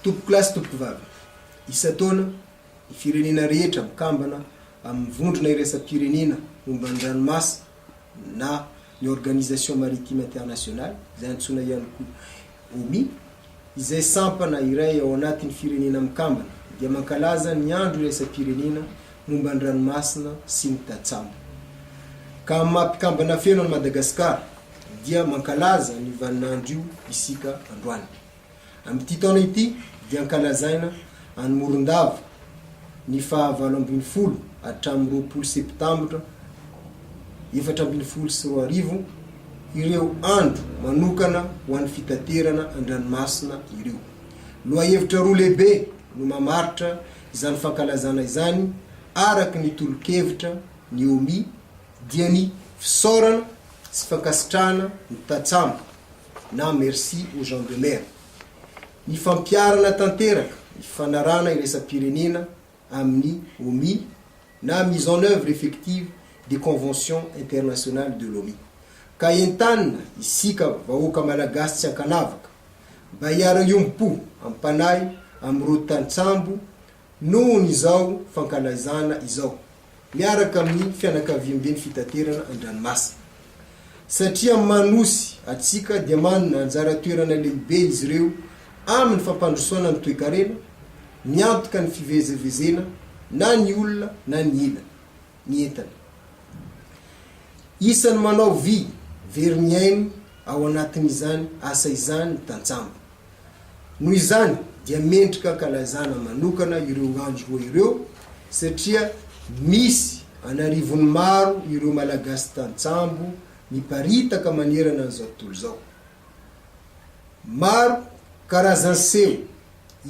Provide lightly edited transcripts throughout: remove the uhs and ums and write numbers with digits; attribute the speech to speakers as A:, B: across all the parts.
A: Tompoko klasy tompoko vavy. Isa-taona ny firenena rehetra mikambana amin'ny vondrona iraisam-pirenena momba ny ranomasina na ny Organisation Maritime Internationale, izay antsoina ihany koa OMI, izay sampana iray ao anatin'ny firenena mikambana dia mankalaza ny andro iraisam-pirenena momba ny ranomasina sy ny tantsambo. Ka amin'ny mampikambana feno any Madagasikara dia mankalaza ny vaninandro io isika androany. Amin'ity taona ity dia ankalazaina any Morondava ny 27 hatramin'ny 20 septambra 2024 ireo andro manokana ho an'ny fitaterana an-dranomasina ireo. Lohahevitra roa lehibe no mamaritra izany fankalazana izany araka ny tolo-kevitra ny OMI dia ny fisaorana sy fankasitrahana ny tantsambo na merci aux gens de mer. Ny fampiarana tanteraka ny fanarana iraisam-pirenena amin'ny OMI na mise en œuvre effective des conventions internationales de l'OMI. Ka entanina isika vahoaka malagasy tsy ankanavaka mba hiara-iompo ampanahy amin'ireo tantsambo nohon' izao fankalazana izao miaraka amin'ny fianakaviam-be ny fitaterana an-dranomasina. Satria manosy atsika dia manana anjara toerana lehibe izy ireo amin'ny fampandrosoana ny toe-karena, miantoka ny fivezivezena na ny olona na ny entana. Isan'ny manao vy very ny ainy ao anatin'izany asa izany ny tantsambo. Noho izany dia mendrika ankalazana manokana ireo andro roa ireo satria misy anarivony maro ireo malagasy tantsambo miparitaka manerana an'izao tontolo izao. Maro karazan-seho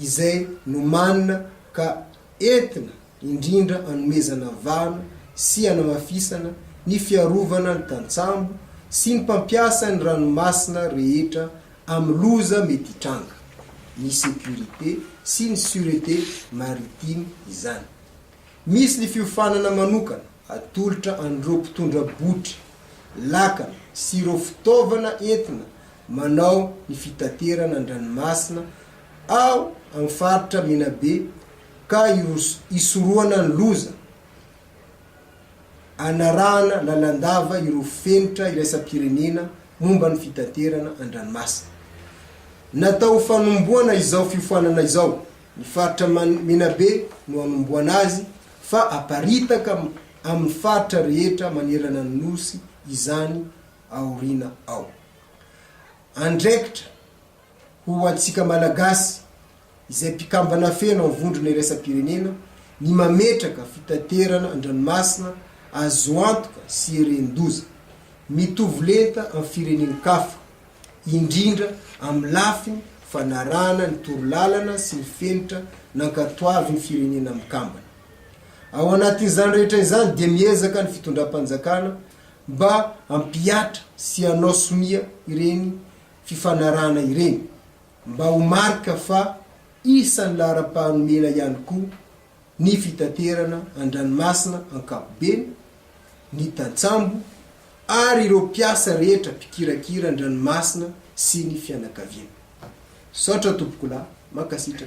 A: izay no manina ka entina indrindra anomezana vana sy anamafisana ny fiarovana ny tantsambo sy ny mpampiasa ny ranomasina rehetra amin'ny loza mety hitranga, ny sécurité sy ny sûreté maritime izany. Misy ny fiofanana manokana atolotra an'ireo mpitondra botry, lakana sy ireo fitaovana entina manao ny fitaterana an-dranomasina ao amin'ny faritra Menabe ka isoroana ny loza anarahana lalandava ireo fenitra iraisam-pirenena momba ny fitaterana an-dranomasina. Natao fanomboana izao fiofanana izao, ny faritra Menabe no anomboana azy fa aparitaka amin'ny faritra rehetra manerana ny nosy izany aorina ao. Andraikitra ho antsika malagasy izay mpikambana feno amin'ny vondrona iraisam-pirenena ny mametraka fitaterana an-dranomasina azo antoka sy herendoza mitovy lenta amin'ny firenen-kafa, indrindra amin'ny lafiny fanarana ny torolalana sy ny fenitra nankatoavy ny firenena mikambana. Ao anatin'izany rehetra izany dia miezaka ny fitondram-panjakana mba ampiatra sy anao somia ireny fifanarana ireny, mba ho marika fa isan'ny lara-pahanomena ihany koa ny fitaterana an-dranomasina ankapobeny, ny tantsambo ary ireo mpiasa rehetra mpikirakira an-dranomasina sy ny fianakaviana. Saotra tompoko lahy, mankasitraka.